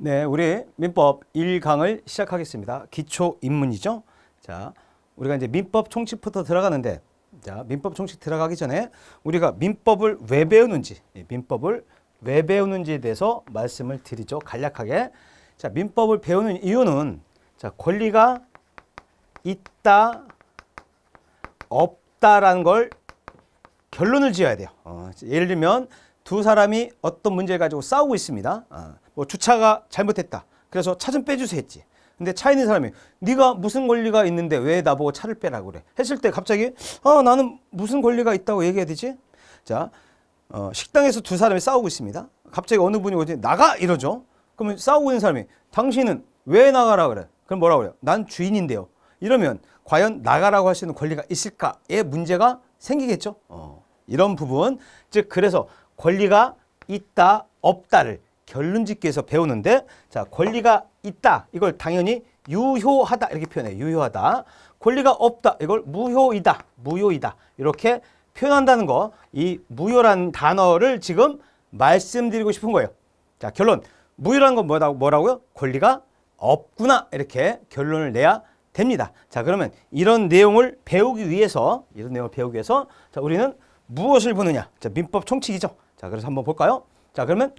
네, 우리 민법 1강을 시작하겠습니다. 기초 입문이죠. 자, 우리가 이제 민법 총칙부터 들어가는데, 자, 민법 총칙 들어가기 전에 우리가 민법을 왜 배우는지에 대해서 말씀을 드리죠. 간략하게. 자, 민법을 배우는 이유는, 자, 권리가 있다, 없다라는 걸 결론을 지어야 돼요. 예를 들면 두 사람이 어떤 문제를 가지고 싸우고 있습니다. 뭐 주차가 잘못했다. 그래서 차 좀 빼주세요 했지. 근데 차 있는 사람이 네가 무슨 권리가 있는데 왜 나보고 차를 빼라고 그래? 했을 때 갑자기 나는 무슨 권리가 있다고 얘기해야 되지? 자, 식당에서 두 사람이 싸우고 있습니다. 갑자기 어느 분이 오지 나가 이러죠. 그러면 싸우고 있는 사람이 당신은 왜 나가라 그래? 그럼 뭐라고 그래요? 난 주인인데요. 이러면 과연 나가라고 할 수 있는 권리가 있을까의 문제가 생기겠죠. 이런 부분, 즉 그래서 권리가 있다 없다를 결론짓기 위해서 배우는데, 자, 권리가 있다 이걸 당연히 유효하다 이렇게 표현해요. 유효하다. 권리가 없다 이걸 무효이다 이렇게 표현한다는 거, 이 무효라는 단어를 지금 말씀드리고 싶은 거예요. 자, 결론, 무효라는 건 뭐라고요? 권리가 없구나 이렇게 결론을 내야 됩니다. 자, 그러면 이런 내용을 배우기 위해서 자, 우리는 무엇을 보느냐? 자, 민법 총칙이죠. 자, 그래서 한번 볼까요? 자, 그러면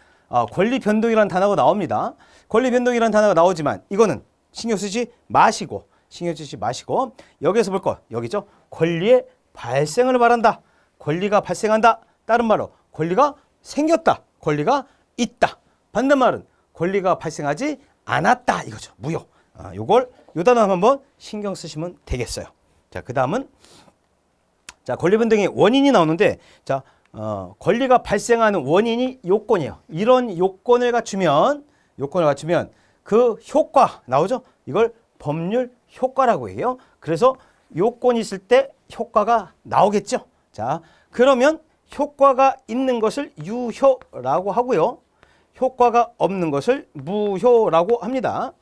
권리 변동이라는 단어가 나옵니다. 권리 변동이라는 단어가 나오지만 이거는 신경 쓰지 마시고 여기에서 볼 거 여기죠. 권리의 발생을 말한다. 권리가 발생한다. 다른 말로 권리가 생겼다. 권리가 있다. 반대말은 권리가 발생하지 않았다 이거죠. 무효. 요 단어 한번 신경 쓰시면 되겠어요. 자, 그 다음은, 자, 권리 변동의 원인이 나오는데, 자, 권리가 발생하는 원인이 요건이에요. 이런 요건을 갖추면 그 효과 나오죠? 이걸 법률 효과라고 해요. 그래서 요건이 있을 때 효과가 나오겠죠? 자, 그러면 효과가 있는 것을 유효라고 하고요. 효과가 없는 것을 무효라고 합니다.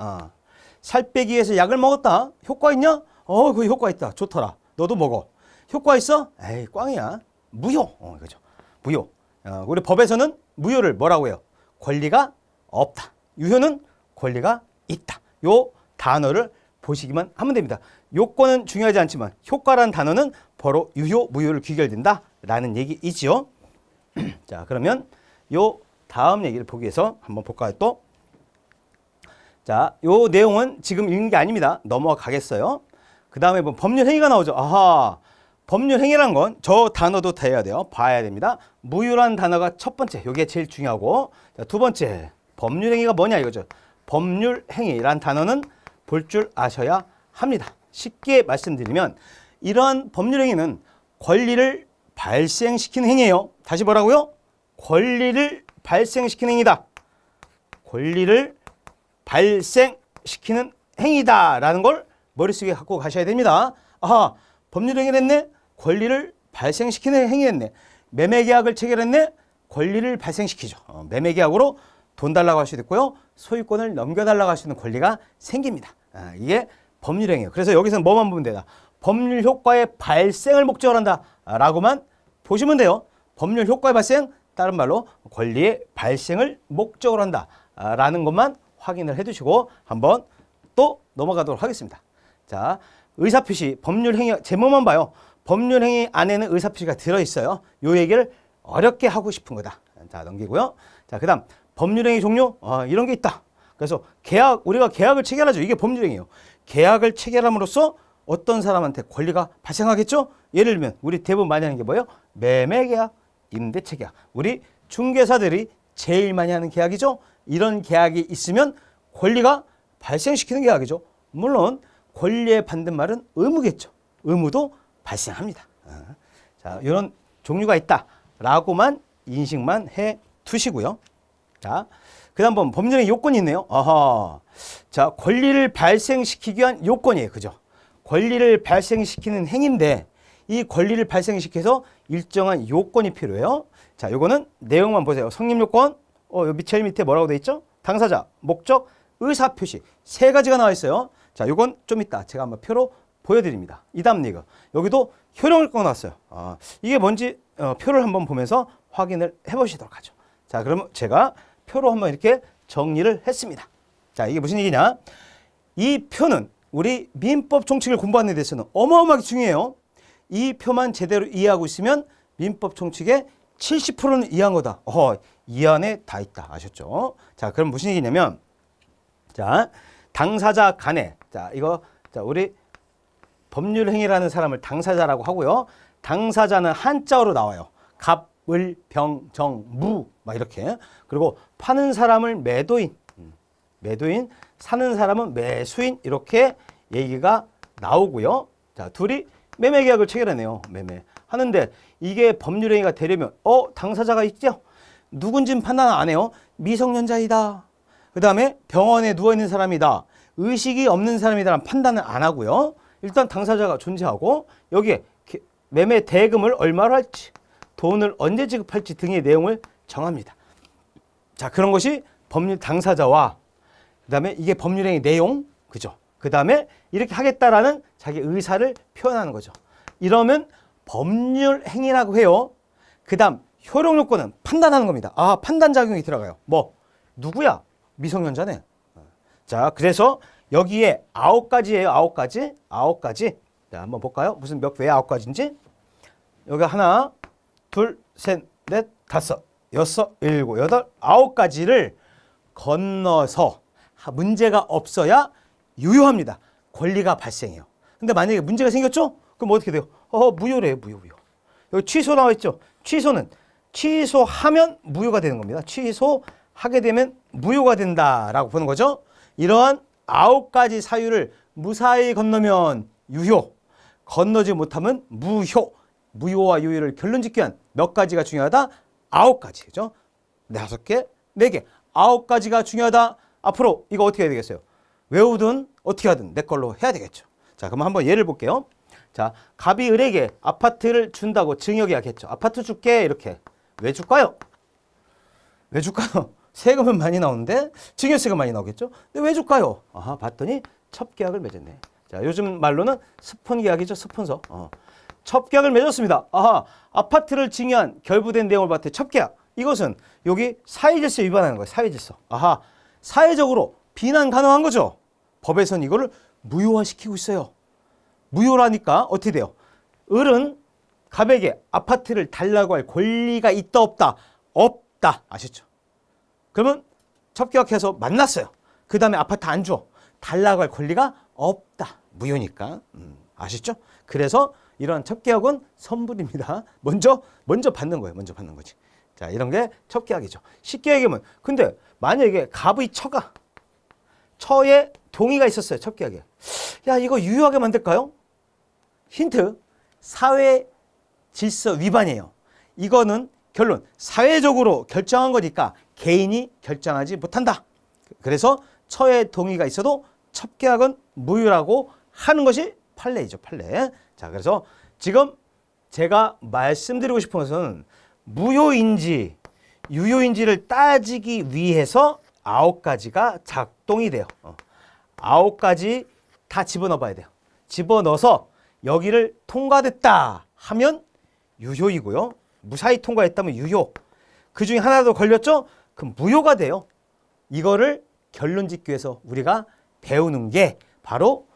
살 빼기 위해서 약을 먹었다. 효과 있냐? 그 효과 있다. 좋더라. 너도 먹어. 효과 있어? 에이, 꽝이야. 무효. 그죠. 무효. 우리 법에서는 무효를 뭐라고 해요? 권리가 없다. 유효는 권리가 있다. 요 단어를 보시기만 하면 됩니다. 요건은 중요하지 않지만 효과라는 단어는 바로 유효, 무효를 귀결된다 라는 얘기이지요. 자, 그러면 요 다음 얘기를 보기 위해서 한번 볼까요? 또. 자, 요 내용은 지금 읽는 게 아닙니다. 넘어가겠어요. 그 다음에 뭐 법률 행위가 나오죠. 법률 행위란 건 저 단어도 돼야 돼요. 봐야 됩니다. 무효라는 단어가 첫 번째, 이게 제일 중요하고, 자, 두 번째, 법률 행위가 뭐냐 이거죠. 법률 행위란 단어는 볼 줄 아셔야 합니다. 쉽게 말씀드리면 이러한 법률 행위는 권리를 발생시키는 행위예요. 다시 뭐라고요? 권리를 발생시키는 행위다. 권리를 발생시키는 행위다라는 걸 머릿속에 갖고 가셔야 됩니다. 법률 행위를 했네? 권리를 발생시키는 행위했네. 매매계약을 체결했네? 권리를 발생시키죠. 매매계약으로 돈 달라고 할 수도 있고요. 소유권을 넘겨달라고 할 수 있는 권리가 생깁니다. 이게 법률 행위예요. 그래서 여기서는 뭐만 보면 되나? 법률 효과의 발생을 목적으로 한다 라고만 보시면 돼요. 법률 효과의 발생, 다른 말로 권리의 발생을 목적으로 한다 라는 것만 확인을 해두시고 한번 또 넘어가도록 하겠습니다. 자, 의사표시, 법률 행위, 제목만 봐요. 법률 행위 안에는 의사표시가 들어있어요. 요 얘기를 어렵게 하고 싶은 거다. 자, 넘기고요. 자, 그 다음 법률 행위 종류, 이런 게 있다. 그래서 우리가 계약을 체결하죠. 이게 법률 행위예요. 계약을 체결함으로써 어떤 사람한테 권리가 발생하겠죠? 예를 들면 우리 대부분 많이 하는 게 뭐예요? 매매계약, 임대차계약. 우리 중개사들이 제일 많이 하는 계약이죠. 이런 계약이 있으면 권리가 발생시키는 계약이죠. 물론 권리의 반대말은 의무겠죠. 의무도 발생합니다. 자, 이런 종류가 있다라고만 인식만 해 두시고요. 자, 그 다음 법률의 요건이 있네요. 자, 권리를 발생시키기 위한 요건이에요. 그죠? 권리를 발생시키는 행위인데 이 권리를 발생시켜서 일정한 요건이 필요해요. 자, 요거는 내용만 보세요. 성립요건, 여기 제일 밑에 뭐라고 돼 있죠? 당사자, 목적, 의사표시 세 가지가 나와 있어요. 자, 요건 좀 이따 제가 한번 표로 보여드립니다. 이 다음 리그. 여기도 효력을 꺼놨어요. 이게 뭔지 표를 한번 보면서 확인을 해보시도록 하죠. 자, 그러면 제가 표로 한번 이렇게 정리를 했습니다. 자, 이게 무슨 얘기냐? 이 표는 우리 민법 총칙을 공부하는 데 있어서는 어마어마하게 중요해요. 이 표만 제대로 이해하고 있으면 민법 총칙의 70%는 이해한 거다. 이 안에 다 있다. 아셨죠? 자, 그럼 무슨 얘기냐면, 자, 당사자 간에, 자, 이거, 자, 우리 법률 행위라는 사람을 당사자라고 하고요. 당사자는 한자어로 나와요. 갑, 을, 병, 정, 무, 막 이렇게. 그리고 파는 사람을 매도인, 사는 사람은 매수인, 이렇게 얘기가 나오고요. 자, 둘이 매매 계약을 체결하네요. 매매. 하는데 이게 법률 행위가 되려면 당사자가 있죠? 누군지는 판단 안 해요. 미성년자이다. 그 다음에 병원에 누워있는 사람이다. 의식이 없는 사람이다라는 판단을 안 하고요. 일단 당사자가 존재하고 여기에 매매 대금을 얼마로 할지, 돈을 언제 지급할지 등의 내용을 정합니다. 자, 그런 것이 법률 당사자와 그 다음에 이게 법률행위 내용, 그죠? 그 다음에 이렇게 하겠다라는 자기 의사를 표현하는 거죠. 이러면 법률행위라고 해요. 그 다음 효력요건은 판단하는 겁니다. 판단작용이 들어가요. 누구야? 미성년자네. 자, 그래서 여기에 9가지예요. 9가지. 자, 한번 볼까요? 무슨 몇 왜 9가지인지? 여기 하나, 둘, 셋, 넷, 다섯, 여섯, 일곱, 여덟, 9가지를 건너서 문제가 없어야 유효합니다. 권리가 발생해요. 근데 만약에 문제가 생겼죠? 그럼 어떻게 돼요? 무효래요. 무효. 여기 취소 나와 있죠? 취소는 취소하면 무효가 되는 겁니다. 취소하게 되면 무효가 된다라고 보는 거죠. 이러한 9가지 사유를 무사히 건너면 유효, 건너지 못하면 무효. 무효와 유효를 결론짓기 위한 몇 가지가 중요하다? 9가지. 그죠? 5개, 4개. 9가지가 중요하다. 앞으로 이거 어떻게 해야 되겠어요? 외우든 어떻게 하든 내 걸로 해야 되겠죠. 자, 그럼 한번 예를 볼게요. 자, 갑이 을에게 아파트를 준다고 증여계약했죠. 아파트 줄게 이렇게. 왜 줄까요? 왜 줄까요? 세금은 많이 나오는데 증여세가 많이 나오겠죠. 근데 왜 줄까요? 봤더니 첩계약을 맺었네. 자, 요즘 말로는 스폰계약이죠. 스폰서. 첩계약을 맺었습니다. 아파트를 증여한 결부된 내용을 봤더니 첩계약. 이것은 여기 사회질서 위반하는 거예요. 사회질서. 사회적으로 비난 가능한 거죠. 법에서는 이거를 무효화시키고 있어요. 무효라니까 어떻게 돼요? 을은 갑에게 아파트를 달라고 할 권리가 있다 없다? 없다. 아셨죠? 그러면 첩계약해서 만났어요. 그 다음에 아파트 안 줘. 달라고 할 권리가 없다. 무효니까. 아시죠? 그래서 이런 첩계약은 선불입니다. 먼저 받는 거예요. 먼저 받는 거지. 자, 이런 게 첩계약이죠. 쉽게 얘기하면 근데 만약에 갑의 처에 동의가 있었어요. 첩계약에. 야, 이거 유효하게 만들까요? 힌트. 사회 질서 위반이에요. 이거는 결론. 사회적으로 결정한 거니까 개인이 결정하지 못한다. 그래서 처에 동의가 있어도 첩계약은 무효라고 하는 것이 판례이죠. 판례. 자, 그래서 지금 제가 말씀드리고 싶은 것은 무효인지 유효인지를 따지기 위해서 9가지가 작동이 돼요. 9가지 다 집어넣어 봐야 돼요. 집어넣어서 여기를 통과됐다 하면 유효이고요. 무사히 통과했다면 유효. 그 중에 하나도 걸렸죠? 그럼 무효가 돼요. 이거를 결론 짓기 위해서 우리가 배우는 게 바로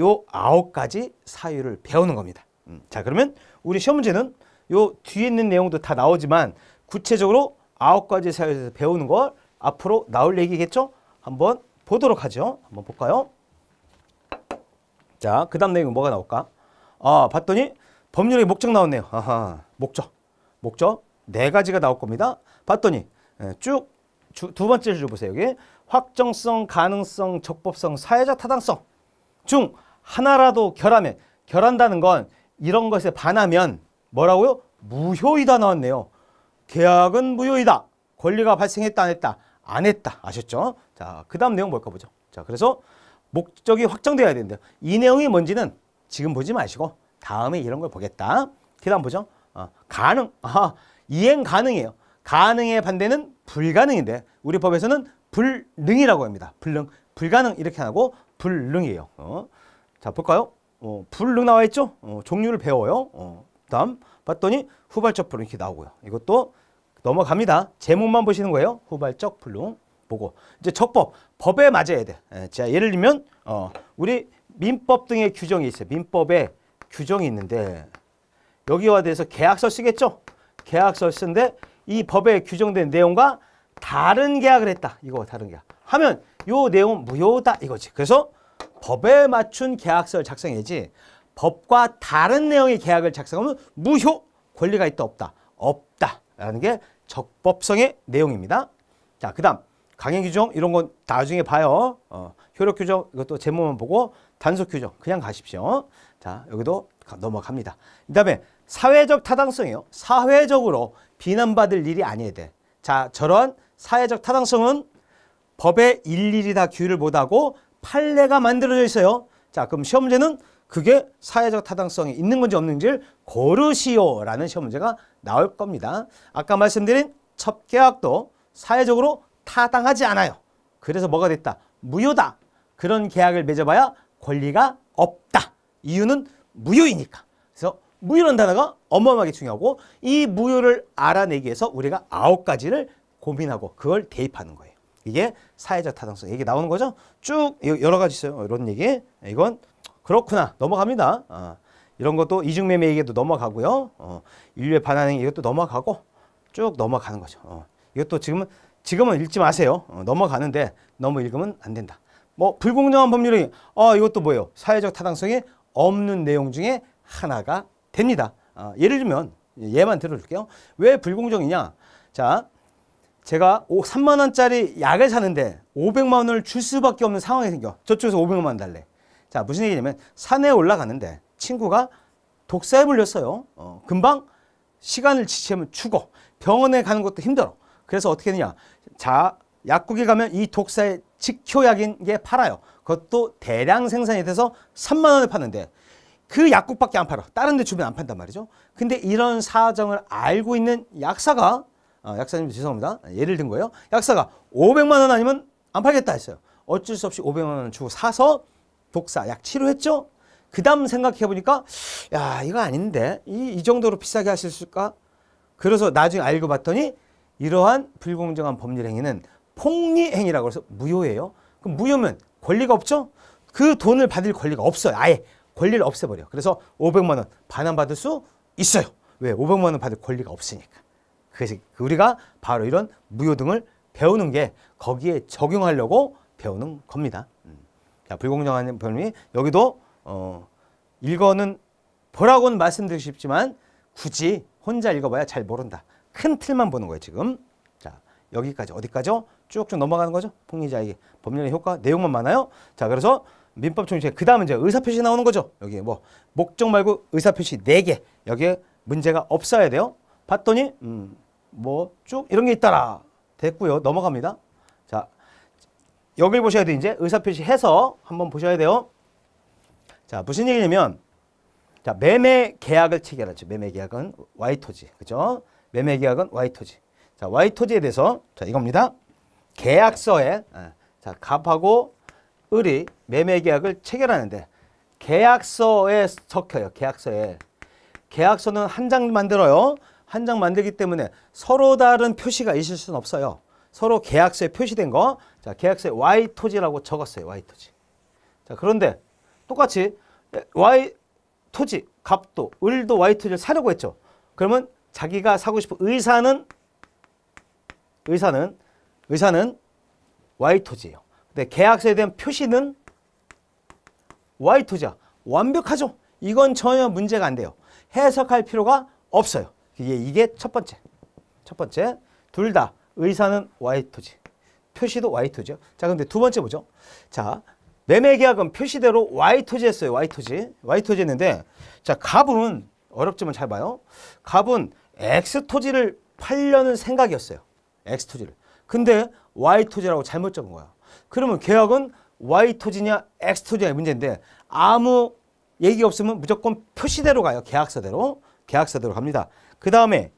요 9가지 사유를 배우는 겁니다. 자, 그러면 우리 시험 문제는 요 뒤에 있는 내용도 다 나오지만 구체적으로 9가지 사유에서 배우는 걸 앞으로 나올 얘기겠죠? 한번 보도록 하죠. 한번 볼까요? 자, 그 다음 내용은 뭐가 나올까? 봤더니 법률의 목적 나왔네요. 목적 4가지가 나올 겁니다. 봤더니 쭉 두 번째 줄 보세요. 여기 확정성, 가능성, 적법성, 사회적 타당성 중 하나라도 결한다는 건 이런 것에 반하면 뭐라고요? 무효이다 나왔네요. 계약은 무효이다. 권리가 발생했다 안 했다? 안 했다. 아셨죠? 자, 그 다음 내용 볼까 보죠. 자, 그래서 목적이 확정돼야 된대요. 이 내용이 뭔지는 지금 보지 마시고 다음에 이런 걸 보겠다. 그 다음 보죠. 가능. 이행 가능해요. 가능의 반대는 불가능인데 우리 법에서는 불능이라고 합니다. 불가능 이렇게 하고 불능이에요. 자, 볼까요? 불능 나와 있죠? 종류를 배워요. 다음 봤더니 후발적 불능 이렇게 나오고요. 이것도 넘어갑니다. 제목만 보시는 거예요. 후발적 불능. 보고 이제 적법, 법에 맞아야 돼. 자, 예를 들면 우리 민법 등의 규정이 있어요. 민법에 규정이 있는데 여기와 대해서 계약서 쓰겠죠? 계약서 쓰는데 이 법에 규정된 내용과 다른 계약을 했다. 이거 다른 계약. 하면 요 내용은 무효다 이거지. 그래서 법에 맞춘 계약서를 작성해야지 법과 다른 내용의 계약을 작성하면 무효. 권리가 있다 없다? 없다라는 게 적법성의 내용입니다. 자, 그다음 강행 규정 이런 건 나중에 봐요. 효력 규정 이것도 제목만 보고 단속 규정 그냥 가십시오. 자, 여기도 넘어갑니다. 그다음에 사회적 타당성이요. 사회적으로 비난받을 일이 아니어야 돼. 자, 저런 사회적 타당성은 법에 일일이 다 규율을 못하고 판례가 만들어져 있어요. 자, 그럼 시험 문제는 그게 사회적 타당성이 있는 건지 없는지를 고르시오라는 시험 문제가 나올 겁니다. 아까 말씀드린 첩계약도 사회적으로 타당하지 않아요. 그래서 뭐가 됐다? 무효다. 그런 계약을 맺어봐야 권리가 없다. 이유는 무효이니까. 그래서 무효라는 단어가 어마어마하게 중요하고 이 무효를 알아내기 위해서 우리가 9가지를 고민하고 그걸 대입하는 거예요. 이게 사회적 타당성. 이게 나오는 거죠. 쭉 여러 가지 있어요. 이런 얘기. 이건 그렇구나. 넘어갑니다. 이런 것도 이중매매 얘기도 넘어가고요. 인류의 반환행 이것도 넘어가고 쭉 넘어가는 거죠. 이것도 지금은 읽지 마세요. 넘어가는데 너무 읽으면 안 된다. 뭐 불공정한 법률이 이것도 뭐예요? 사회적 타당성이 없는 내용 중에 하나가 됩니다. 예를 들면 예만 들어줄게요. 왜 불공정이냐? 자, 제가 3만 원짜리 약을 사는데 500만 원을 줄 수밖에 없는 상황이 생겨. 저쪽에서 500만 원 달래. 자, 무슨 얘기냐면 산에 올라가는데 친구가 독사에 물렸어요. 금방 시간을 지체하면 죽어. 병원에 가는 것도 힘들어. 그래서 어떻게 되냐? 자, 약국에 가면 이 독사의 직효약인 게 팔아요. 그것도 대량 생산이 돼서 3만 원에 파는데 그 약국밖에 안 팔아. 다른 데 주변 안 판단 말이죠. 근데 이런 사정을 알고 있는 약사가 약사님 죄송합니다. 예를 든 거예요. 약사가 500만 원 아니면 안 팔겠다 했어요. 어쩔 수 없이 500만 원 주고 사서 독사 약 치료했죠. 그 다음 생각해 보니까 야, 이거 아닌데 이 정도로 비싸게 하실 수 있을까? 그래서 나중에 알고 봤더니 이러한 불공정한 법률 행위는 폭리행위라고 해서 무효예요. 그럼 무효면 권리가 없죠? 그 돈을 받을 권리가 없어요. 아예 권리를 없애버려. 그래서 500만 원 반환받을 수 있어요. 왜? 500만 원 받을 권리가 없으니까. 그래서 우리가 바로 이런 무효 등을 배우는 게 거기에 적용하려고 배우는 겁니다. 자, 불공정한 법률이 여기도 읽어는 보라고는 말씀드리고 싶지만 굳이 혼자 읽어봐야 잘 모른다. 큰 틀만 보는 거예요, 지금. 자, 여기까지 어디까지요? 쭉쭉 넘어가는 거죠. 폭리자에게 법률의 효과 내용만 많아요. 자, 그래서 민법 총칙 그 다음은 이제 의사표시 나오는 거죠. 여기 뭐 목적 말고 의사표시 4개 여기에 문제가 없어야 돼요. 봤더니 뭐 쭉 이런 게 있더라. 됐고요. 넘어갑니다. 자, 여길 보셔야 돼. 이제 의사표시 해서 한번 보셔야 돼요. 자, 무슨 얘기냐면 자, 매매 계약을 체결하죠. 매매 계약은 Y토지. 그죠? 매매 계약은 Y토지. 자, Y토지에 대해서 자, 이겁니다. 계약서에 자, 갑하고 을이 매매 계약을 체결하는데 계약서에 적혀요. 계약서에. 계약서는 한 장 만들어요. 한 장 만들기 때문에 서로 다른 표시가 있을 수는 없어요. 서로 계약서에 표시된 거. 자, 계약서에 Y토지라고 적었어요. Y토지. 자, 그런데 똑같이 Y토지, 갑도, 을도 Y토지를 사려고 했죠. 그러면 자기가 사고 싶은 의사는 Y토지예요. 근데 계약서에 대한 표시는 Y토지야. 완벽하죠. 이건 전혀 문제가 안 돼요. 해석할 필요가 없어요. 이게 첫 번째. 둘 다 의사는 Y토지. 표시도 Y토지요. 자, 근데 두 번째 보죠. 자, 매매계약은 표시대로 Y토지 했어요. Y토지 했는데 자, 갑은 어렵지만 잘 봐요. 갑은 X토지를 팔려는 생각이었어요. X토지를. 근데 Y토지라고 잘못 적은 거야. 그러면 계약은 Y토지냐 X토지냐 문제인데 아무 얘기 없으면 무조건 표시대로 가요. 계약서대로 갑니다. 그 다음에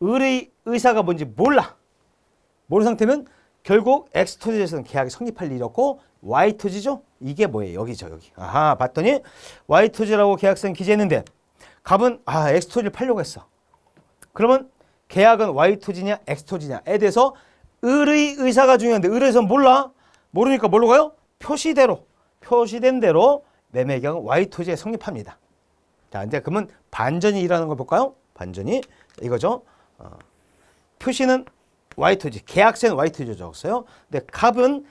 을의 의사가 뭔지 몰라. 모르는 상태면 결국 X토지에서는 계약이 성립할 일이 없고 Y토지죠? 이게 뭐예요? 여기죠. 여기. 아하, 봤더니 Y토지라고 계약서는 기재했는데 갑은 X토지를 팔려고 했어. 그러면 계약은 Y토지냐 X토지냐에 대해서 을의 의사가 중요한데 을의 의사는 몰라? 모르니까 뭘로 가요? 표시대로. 표시된 대로 매매계약은 Y토지에 성립합니다. 자, 이제 그러면 반전이 일어나는 걸 볼까요? 반전이 이거죠. 표시는 Y토지, 계약서는 Y토지로 적었어요. 근데 갑은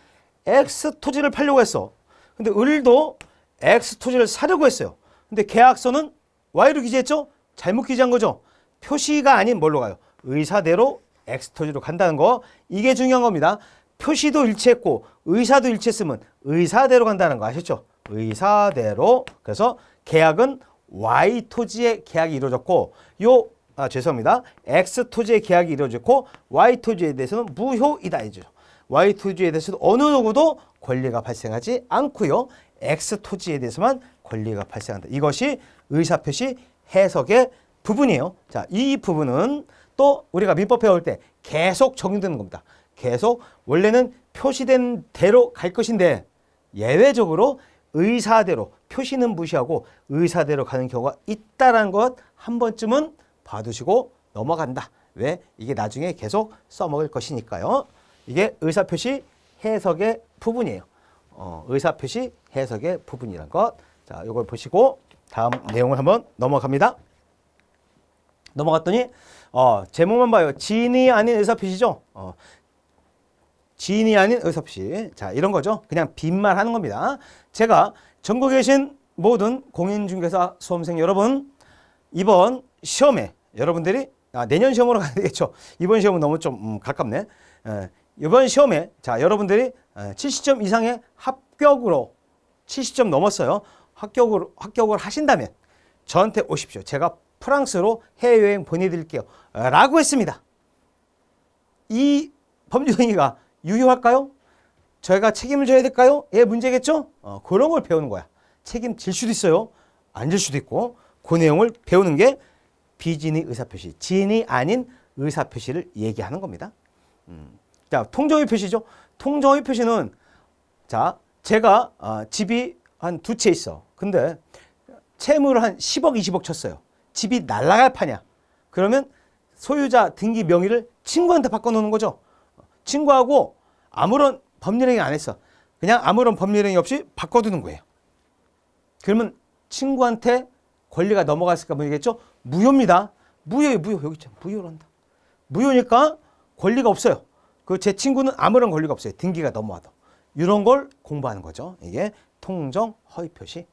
X토지를 팔려고 했어. 근데 을도 X토지를 사려고 했어요. 근데 계약서는 Y로 기재했죠? 잘못 기재한 거죠. 표시가 아닌 뭘로 가요? 의사대로 X토지로 간다는 거. 이게 중요한 겁니다. 표시도 일치했고 의사도 일치했으면 의사대로 간다는 거 아셨죠? 의사대로. 그래서 계약은 Y토지의 계약이 이루어졌고 죄송합니다. X토지의 계약이 이루어졌고 Y토지에 대해서는 무효이다 이죠. Y토지에 대해서도 어느 누구도 권리가 발생하지 않고요. X토지에 대해서만 권리가 발생한다. 이것이 의사표시 해석의 부분이에요. 자, 이 부분은 또 우리가 민법 배울 때 계속 적용되는 겁니다. 계속 원래는 표시된 대로 갈 것인데 예외적으로 의사대로 표시는 무시하고 의사대로 가는 경우가 있다는 것 한 번쯤은 봐두시고 넘어간다. 왜? 이게 나중에 계속 써먹을 것이니까요. 이게 의사표시 해석의 부분이에요. 의사표시 해석의 부분이란 것. 자, 이걸 보시고 다음 내용을 한번 넘어갑니다. 넘어갔더니 제목만 봐요. 지인이 아닌 의사표시죠. 지인이 아닌 의사표시. 자, 이런 거죠. 그냥 빈말 하는 겁니다. 제가 전국에 계신 모든 공인중개사 수험생 여러분, 이번 시험에 여러분들이 내년 시험으로 가야 되겠죠. 이번 시험은 너무 좀 가깝네. 이번 시험에 자, 여러분들이 70점 이상의 합격으로 70점 넘었어요. 합격을 하신다면 저한테 오십시오. 제가 프랑스로 해외여행 보내드릴게요. 라고 했습니다. 이 법률행위가 유효할까요? 저희가 책임을 져야 될까요? 예, 문제겠죠? 그런 걸 배우는 거야. 책임질 수도 있어요. 안 질 수도 있고. 그 내용을 배우는 게 비지인의 의사표시, 지인이 아닌 의사표시를 얘기하는 겁니다. 자, 통정의 표시죠. 통정의 표시는 자, 제가 집이 한 두 채 있어. 근데 채무를 한 10억, 20억 쳤어요. 집이 날아갈 판이야. 그러면 소유자 등기 명의를 친구한테 바꿔놓는 거죠. 친구하고 아무런 법률행위 안 했어. 그냥 아무런 법률행위 없이 바꿔두는 거예요. 그러면 친구한테 권리가 넘어갔을까 모르겠죠? 무효입니다. 무효예요, 무효. 여기 있잖아. 무효로 한다. 무효니까 권리가 없어요. 그 제 친구는 아무런 권리가 없어요. 등기가 넘어와도. 이런 걸 공부하는 거죠. 이게 통정 허위 표시.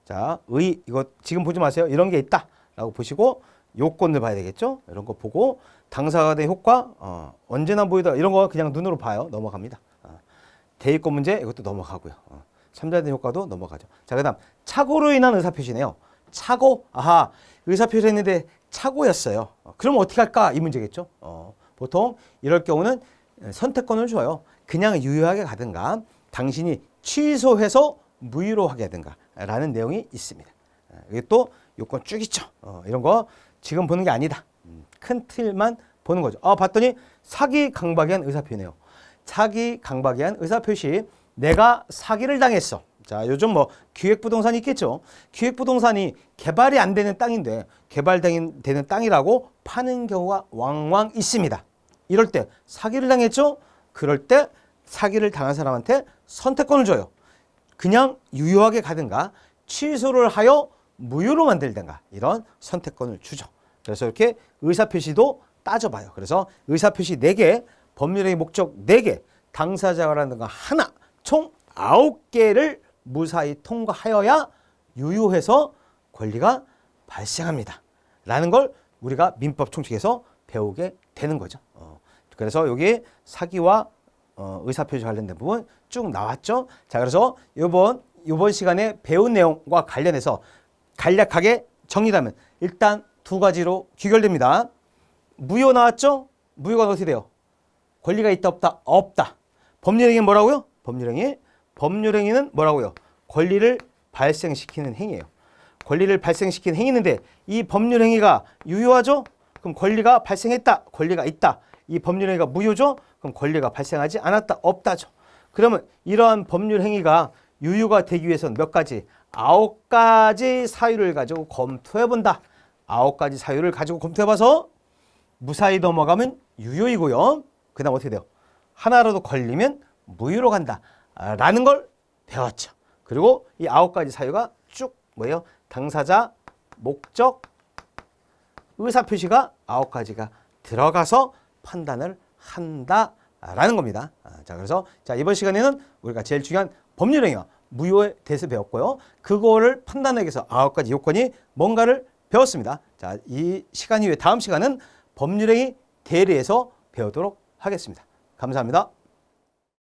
자, 이거 지금 보지 마세요. 이런 게 있다. 라고 보시고 요건을 봐야 되겠죠? 이런 거 보고 당사가 된 효과, 언제나 보이다. 이런 거 그냥 눈으로 봐요. 넘어갑니다. 대입권 문제 이것도 넘어가고요. 참자에 대한 효과도 넘어가죠. 자, 그 다음 착오로 인한 의사표시네요. 착오, 의사표시를 했는데 착오였어요. 그럼 어떻게 할까? 이 문제겠죠. 보통 이럴 경우는 선택권을 줘요. 그냥 유효하게 가든가 당신이 취소해서 무효로 하게 하든가 라는 내용이 있습니다. 이게 또 요건 쭉 있죠. 이런 거 지금 보는 게 아니다. 큰 틀만 보는 거죠. 봤더니 사기 강박에 한 의사표시네요. 사기 강박에 한 의사표시. 내가 사기를 당했어. 자, 요즘 뭐 기획부동산이 있겠죠. 기획부동산이 개발이 안 되는 땅인데 개발되는 땅이라고 파는 경우가 왕왕 있습니다. 이럴 때 사기를 당했죠. 그럴 때 사기를 당한 사람한테 선택권을 줘요. 그냥 유효하게 가든가 취소를 하여 무효로 만들든가 이런 선택권을 주죠. 그래서 이렇게 의사표시도 따져봐요. 그래서 의사표시 4개, 법률행위 목적 4개, 당사자라는 거 하나, 총 9개를 무사히 통과하여야 유효해서 권리가 발생합니다. 라는 걸 우리가 민법 총칙에서 배우게 되는 거죠. 그래서 여기 사기와 의사표시 관련된 부분 쭉 나왔죠. 자, 그래서 이번 시간에 배운 내용과 관련해서 간략하게 정리하면 일단 2가지로 귀결됩니다. 무효 나왔죠? 무효가 어떻게 돼요? 권리가 있다 없다? 없다. 법률행위는 뭐라고요? 법률행위는 뭐라고요? 권리를 발생시키는 행위예요. 권리를 발생시키는 행위인데 이 법률행위가 유효하죠? 그럼 권리가 발생했다. 권리가 있다. 이 법률행위가 무효죠? 그럼 권리가 발생하지 않았다. 없다죠. 그러면 이러한 법률행위가 유효가 되기 위해서는 몇 가지? 9가지 사유를 가지고 검토해본다. 9가지 사유를 가지고 검토해봐서 무사히 넘어가면 유효이고요. 그 다음 어떻게 돼요? 하나라도 걸리면 무효로 간다 라는 걸 배웠죠. 그리고 이 9가지 사유가 쭉 뭐예요? 당사자, 목적, 의사표시가 9가지가 들어가서 판단을 한다라는 겁니다. 자, 그래서 자, 이번 시간에는 우리가 제일 중요한 법률행위와 무효에 대해서 배웠고요. 그거를 판단하기 위해서 9가지 요건이 뭔가를 배웠습니다. 자, 이 시간 이후에 다음 시간은 법률행위 대리에서 배우도록 하겠습니다. 감사합니다.